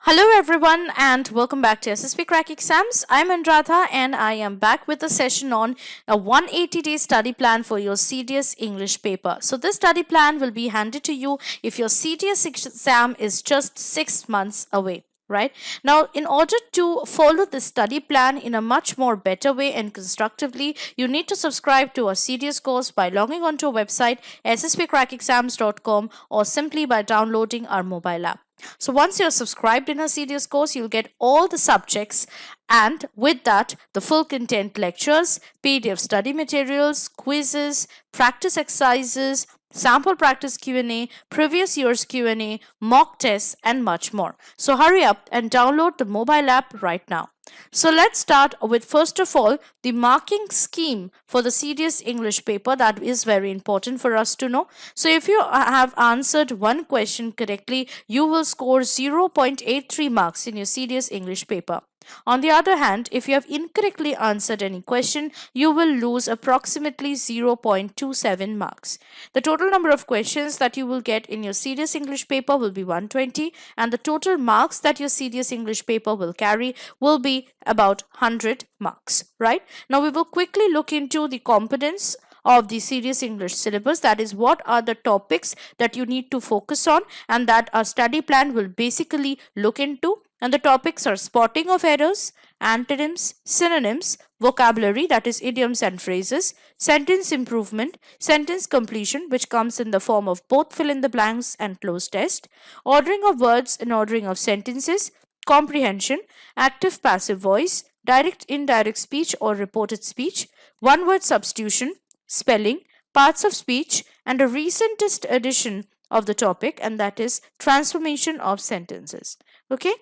Hello everyone and welcome back to SSP Crack Exams. I'm Anuradha and I am back with a session on a 180-day study plan for your CDS English paper. So this study plan will be handed to you if your CDS exam is just 6 months away. Right now, in order to follow this study plan in a much more better way and constructively, you need to subscribe to our CDS course by logging onto our website sspcrackexams.com or simply by downloading our mobile app. So once you're subscribed in a CDS course, you'll get all the subjects and with that, the full content lectures, PDF study materials, quizzes, practice exercises, sample practice Q&A, previous year's Q&A, mock tests and much more. So hurry up and download the mobile app right now. So let's start with first of all the marking scheme for the CDS English paper. That is very important for us to know. So if you have answered one question correctly, you will score 0.83 marks in your CDS English paper. On the other hand, if you have incorrectly answered any question, you will lose approximately 0.27 marks. The total number of questions that you will get in your CDS English paper will be 120 and the total marks that your CDS English paper will carry will be about 100 marks, right? Now we will quickly look into the components of the CDS English syllabus, that is what are the topics that you need to focus on and that our study plan will basically look into. And the topics are spotting of errors, antonyms, synonyms, vocabulary, that is idioms and phrases, sentence improvement, sentence completion, which comes in the form of both fill in the blanks and cloze test, ordering of words and ordering of sentences, comprehension, active passive voice, direct indirect speech or reported speech, one word substitution, spelling, parts of speech, and a recentest addition of the topic, and that is transformation of sentences. Okay.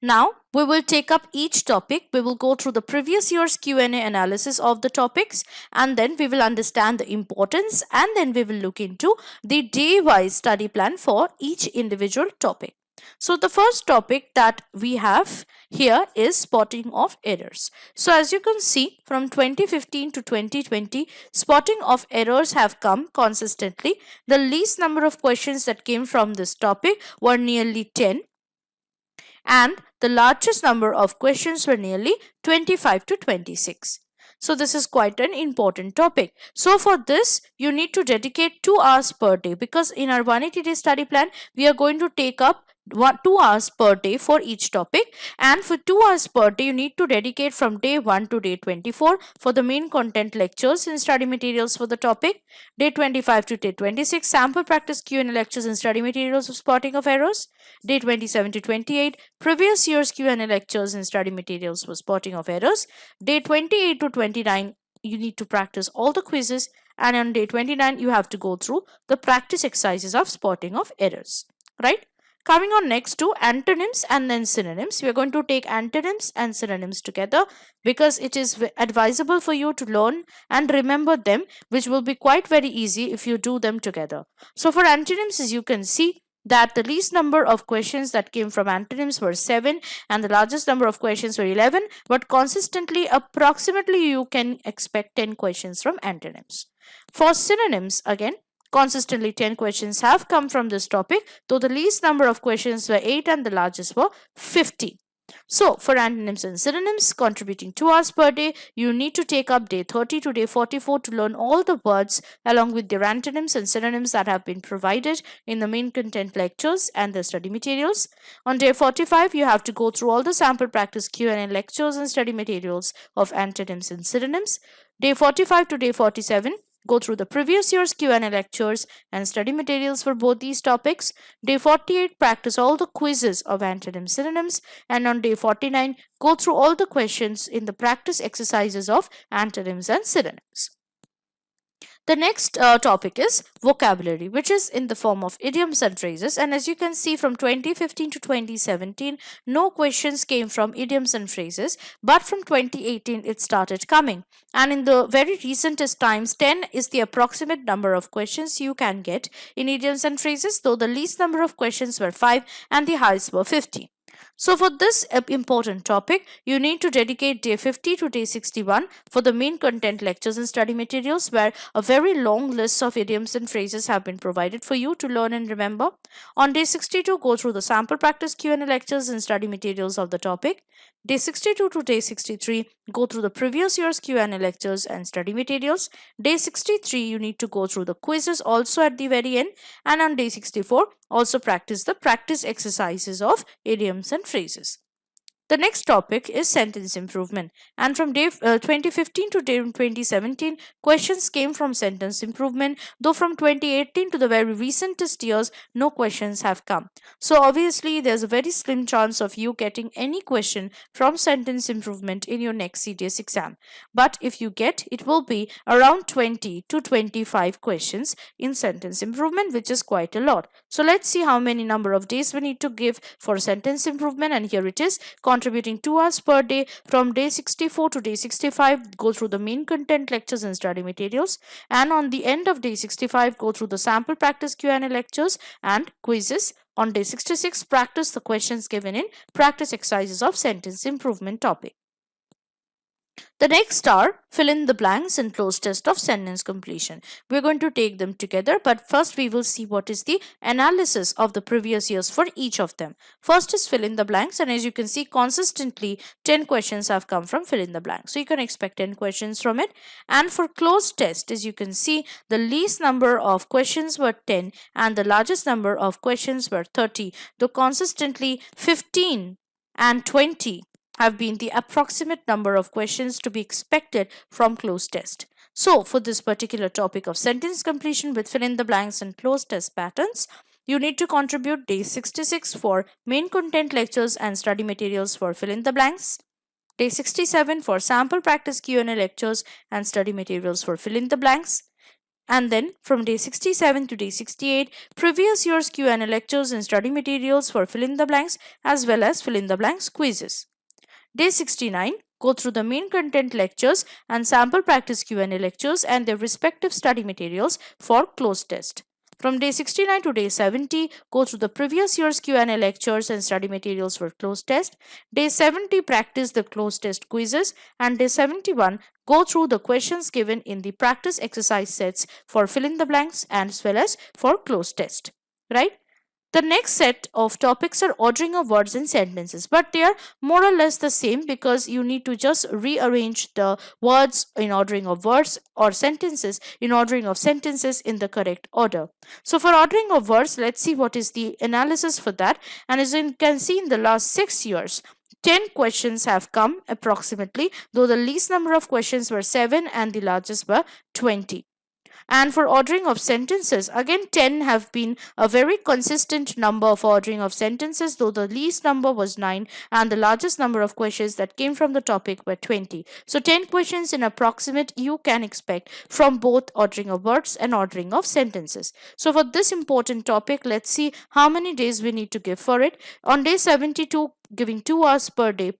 Now, we will take up each topic. We will go through the previous year's Q&A analysis of the topics and then we will understand the importance and then we will look into the day-wise study plan for each individual topic. So the first topic that we have here is spotting of errors. So as you can see, from 2015 to 2020, spotting of errors have come consistently. The least number of questions that came from this topic were nearly 10. And the largest number of questions were nearly 25 to 26. So this is quite an important topic. So for this, you need to dedicate 2 hours per day because in our 180-day study plan, we are going to take up 2 hours per day for each topic, and for 2 hours per day you need to dedicate from day 1 to day 24 for the main content lectures and study materials for the topic, day 25 to day 26 sample practice Q&A lectures and study materials of spotting of errors, day 27 to 28 previous year's Q&A lectures and study materials for spotting of errors, day 28 to 29 you need to practice all the quizzes, and on day 29 you have to go through the practice exercises of spotting of errors, right? Coming on next to antonyms and then synonyms. We are going to take antonyms and synonyms together because it is advisable for you to learn and remember them, which will be quite very easy if you do them together. So for antonyms, as you can see, that the least number of questions that came from antonyms were 7 and the largest number of questions were 11, but consistently approximately you can expect 10 questions from antonyms. For synonyms, again, consistently 10 questions have come from this topic, though the least number of questions were 8 and the largest were 50. So for antonyms and synonyms, contributing 2 hours per day, you need to take up day 30 to day 44 to learn all the words along with their antonyms and synonyms that have been provided in the main content lectures and the study materials. On day 45, you have to go through all the sample practice Q&A lectures and study materials of antonyms and synonyms. Day 45 to day 47, go through the previous year's Q&A lectures and study materials for both these topics. Day 48, practice all the quizzes of antonyms synonyms, and on day 49, go through all the questions in the practice exercises of antonyms and synonyms. The next topic is vocabulary, which is in the form of idioms and phrases. And as you can see, from 2015 to 2017, no questions came from idioms and phrases, but from 2018, it started coming. And in the very recentest times, 10 is the approximate number of questions you can get in idioms and phrases, though the least number of questions were 5 and the highest were 50. So for this important topic, you need to dedicate day 50 to day 61 for the main content lectures and study materials, where a very long list of idioms and phrases have been provided for you to learn and remember. On day 62, go through the sample practice Q&A lectures and study materials of the topic. Day 62 to day 63, go through the previous year's Q&A lectures and study materials. Day 63, you need to go through the quizzes also at the very end. And on day 64, also practice the practice exercises of idioms and phrases. The next topic is sentence improvement, and from day 2015 to day 2017, questions came from sentence improvement, though from 2018 to the very recentest years, no questions have come. So obviously, there's a very slim chance of you getting any question from sentence improvement in your next CDS exam. But if you get, it will be around 20 to 25 questions in sentence improvement, which is quite a lot. So let's see how many number of days we need to give for sentence improvement, and here it is. Contributing 2 hours per day from day 64 to day 65, go through the main content lectures and study materials, and on the end of day 65, go through the sample practice Q&A lectures and quizzes. On day 66, practice the questions given in practice exercises of sentence improvement topic. The next are fill in the blanks and close test of sentence completion. We're going to take them together, but first we will see what is the analysis of the previous years for each of them. First is fill in the blanks, and as you can see, consistently 10 questions have come from fill in the blanks. So you can expect 10 questions from it. And for close test, as you can see, the least number of questions were 10 and the largest number of questions were 30, though consistently 15 and 20 have been the approximate number of questions to be expected from closed test. So for this particular topic of sentence completion with fill in the blanks and closed test patterns, you need to contribute day 66 for main content lectures and study materials for fill in the blanks, day 67 for sample practice Q&A lectures and study materials for fill in the blanks, and then from day 67 to day 68, previous year's Q&A lectures and study materials for fill in the blanks as well as fill in the blanks quizzes. Day 69, go through the main content lectures and sample practice Q&A lectures and their respective study materials for closed test. From day 69 to day 70, go through the previous year's Q&A lectures and study materials for closed test. Day 70, practice the closed test quizzes, and day 71, go through the questions given in the practice exercise sets for fill in the blanks as well as for closed test. Right? The next set of topics are ordering of words and sentences, but they are more or less the same because you need to just rearrange the words in ordering of words or sentences in ordering of sentences in the correct order. So for ordering of words, let's see what is the analysis for that. And as you can see, in the last 6 years, 10 questions have come approximately, though the least number of questions were 7 and the largest were 20. And for ordering of sentences, again 10 have been a very consistent number for ordering of sentences, though the least number was 9 and the largest number of questions that came from the topic were 20. So 10 questions in approximate you can expect from both ordering of words and ordering of sentences. So for this important topic, let's see how many days we need to give for it. On day 72, giving 2 hours per day,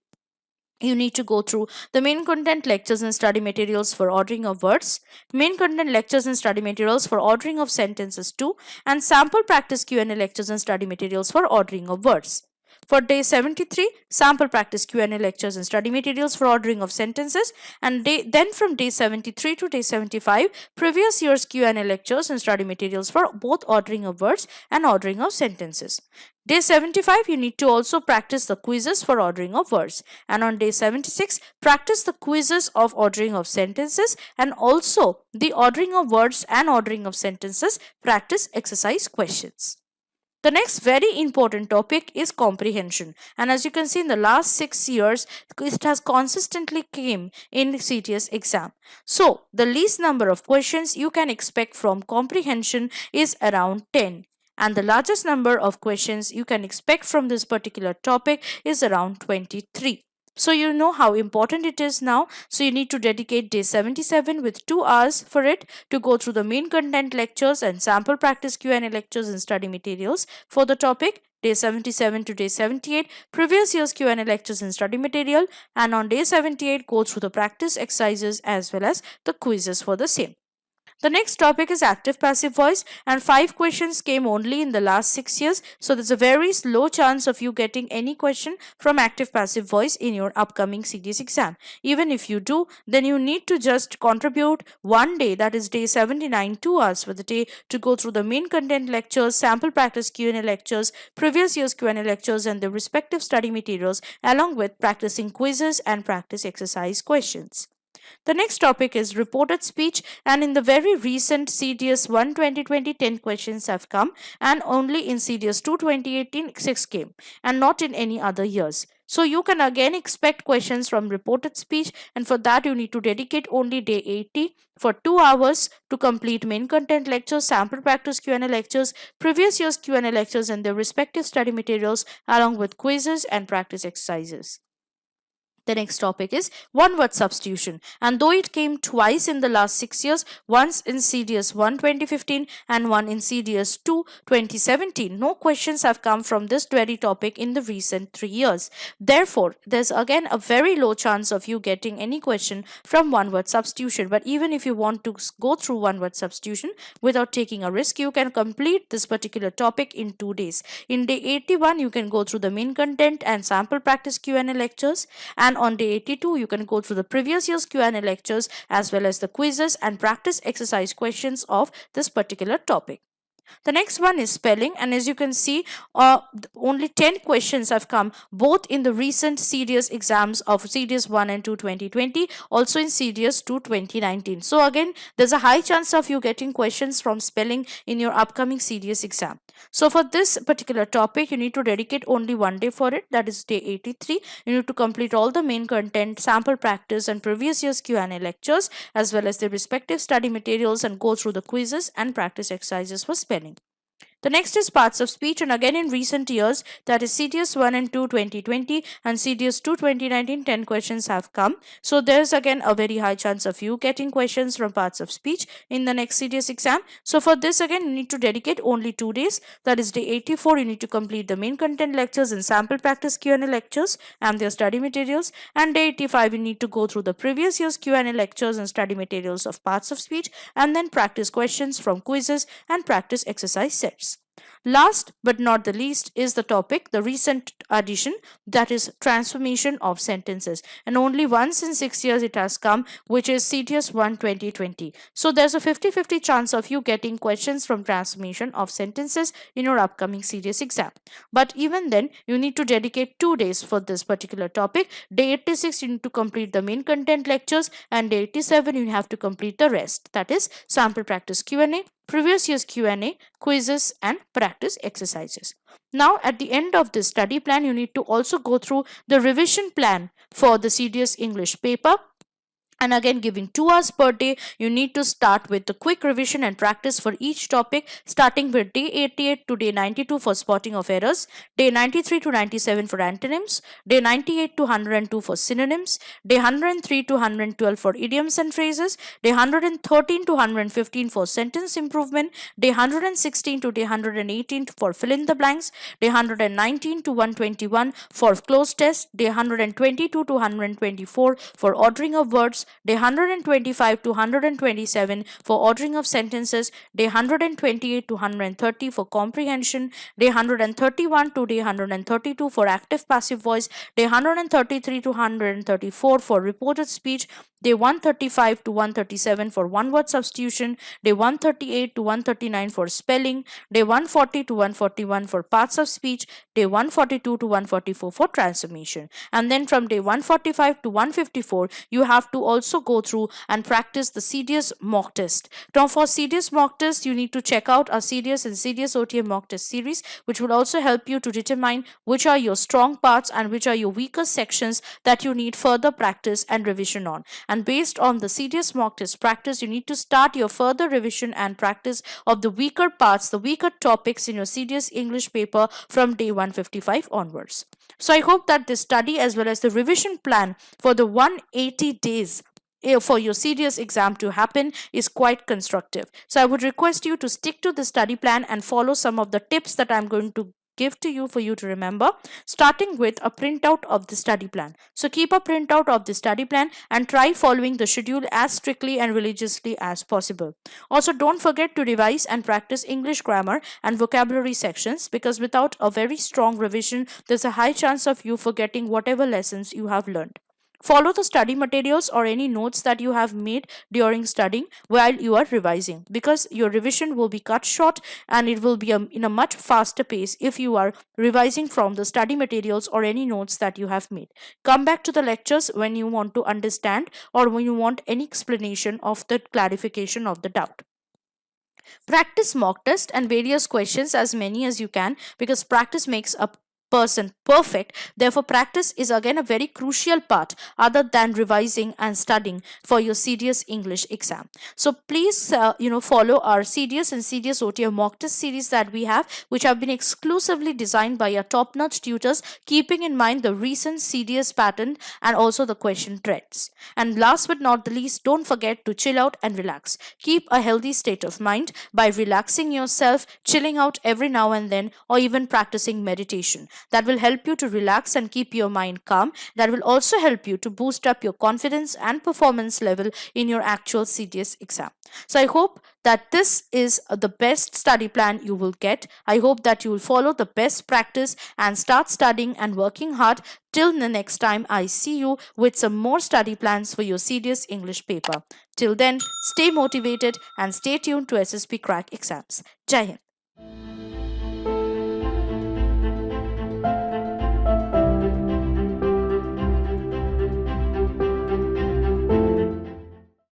you need to go through the main content lectures and study materials for ordering of words, main content lectures and study materials for ordering of sentences too, and sample practice Q&A lectures and study materials for ordering of words. For day 73, sample practice Q&A lectures and study materials for ordering of sentences, and then from day 73 to day 75, previous year's Q&A lectures and study materials for both ordering of words and ordering of sentences. Day 75, you need to also practice the quizzes for ordering of words, and on day 76, practice the quizzes of ordering of sentences and also the ordering of words and ordering of sentences practice exercise questions. The next very important topic is comprehension, and as you can see, in the last 6 years it has consistently came in CTS exam. So the least number of questions you can expect from comprehension is around 10, and the largest number of questions you can expect from this particular topic is around 23. So you know how important it is now. So you need to dedicate day 77 with 2 hours for it to go through the main content lectures and sample practice Q&A lectures and study materials for the topic. Day 77 to day 78, previous year's Q&A lectures and study material, and on day 78, go through the practice exercises as well as the quizzes for the same. The next topic is active passive voice, and 5 questions came only in the last 6 years. So there's a very low chance of you getting any question from active passive voice in your upcoming CDS exam. Even if you do, then you need to just contribute one day, that is day 79, 2 hours for the day, to go through the main content lectures, sample practice Q&A lectures, previous year's Q&A lectures, and the respective study materials, along with practicing quizzes and practice exercise questions. The next topic is reported speech, and in the very recent CDS 1 2020 10 questions have come, and only in CDS 2 2018 6 came, and not in any other years. So you can again expect questions from reported speech, and for that you need to dedicate only day 80 for 2 hours to complete main content lectures, sample practice Q&A lectures, previous year's Q&A lectures, and their respective study materials, along with quizzes and practice exercises. The next topic is one word substitution, and though it came twice in the last 6 years, once in CDS 1 2015 and one in CDS 2 2017, no questions have come from this very topic in the recent 3 years. Therefore, there's again a very low chance of you getting any question from one word substitution. But even if you want to go through one word substitution without taking a risk, you can complete this particular topic in 2 days. In day 81, you can go through the main content and sample practice Q&A lectures, and on day 82 you can go through the previous year's Q&A lectures as well as the quizzes and practice exercise questions of this particular topic. The next one is spelling, and as you can see, only 10 questions have come both in the recent CDS exams of CDS 1 and 2 2020, also in CDS 2 2019. So again, there's a high chance of you getting questions from spelling in your upcoming CDS exam. So for this particular topic, you need to dedicate only one day for it, that is day 83. You need to complete all the main content, sample practice, and previous year's Q&A lectures, as well as the respective study materials, and go through the quizzes and practice exercises for spelling. The next is parts of speech, and again in recent years, that is CDS 1 and 2 2020 and CDS 2 2019, 10 questions have come. So there's again a very high chance of you getting questions from parts of speech in the next CDS exam. So for this again, you need to dedicate only 2 days, that is day 84. You need to complete the main content lectures and sample practice Q&A lectures and their study materials, and day 85 you need to go through the previous year's Q&A lectures and study materials of parts of speech, and then practice questions from quizzes and practice exercise sets. Last but not the least is the topic, the recent addition, that is transformation of sentences, and only once in 6 years it has come, which is CDS 1 2020. So there's a 50-50 chance of you getting questions from transformation of sentences in your upcoming CDS exam. But even then, you need to dedicate 2 days for this particular topic. Day 86 you need to complete the main content lectures, and day 87 you have to complete the rest, that is sample practice Q&A, previous year's Q&A, quizzes, and practice exercises. Now, at the end of this study plan, you need to also go through the revision plan for the CDS English paper. And again, giving 2 hours per day, you need to start with the quick revision and practice for each topic, starting with day 88 to day 92 for spotting of errors, day 93 to 97 for antonyms, day 98 to 102 for synonyms, day 103 to 112 for idioms and phrases, day 113 to 115 for sentence improvement, day 116 to day 118 for fill in the blanks, day 119 to 121 for close test, day 122 to 124 for ordering of words, day 125 to 127 for ordering of sentences, day 128 to 130 for comprehension, day 131 to day 132 for active passive voice, day 133 to 134 for reported speech, day 135 to 137 for one word substitution, day 138 to 139 for spelling, day 140 to 141 for parts of speech, day 142 to 144 for transformation. And then from day 145 to 154, you have to also go through and practice the CDS mock test. Now for CDS mock test, you need to check out our CDS and CDS OTA mock test series, which will also help you to determine which are your strong parts and which are your weaker sections that you need further practice and revision on. And based on the CDS mock test practice, you need to start your further revision and practice of the weaker parts, the weaker topics in your CDS English paper from day 155 onwards. So I hope that this study as well as the revision plan for the 180 days for your CDS exam to happen is quite constructive. So I would request you to stick to the study plan and follow some of the tips that I'm going to give to you for you to remember, starting with a printout of the study plan. So keep a printout of the study plan and try following the schedule as strictly and religiously as possible. Also, don't forget to revise and practice English grammar and vocabulary sections, because without a very strong revision, there's a high chance of you forgetting whatever lessons you have learned. Follow the study materials or any notes that you have made during studying while you are revising, because your revision will be cut short and it will be in a much faster pace if you are revising from the study materials or any notes that you have made. Come back to the lectures when you want to understand or when you want any explanation of the clarification of the doubt. Practice mock test and various questions as many as you can, because practice makes a person perfect. Therefore, practice is again a very crucial part other than revising and studying for your CDS English exam. So please follow our CDS and CDS OTM mock test series that we have, which have been exclusively designed by our top-notch tutors, keeping in mind the recent CDS pattern and also the question threads. And last but not the least, don't forget to chill out and relax. Keep a healthy state of mind by relaxing yourself, chilling out every now and then, or even practicing meditation. That will help you to relax and keep your mind calm. That will also help you to boost up your confidence and performance level in your actual CDS exam. So I hope that this is the best study plan you will get. I hope that you will follow the best practice and start studying and working hard. Till the next time I see you with some more study plans for your CDS English paper. Till then, stay motivated and stay tuned to SSP Crack Exams. Jai Hind.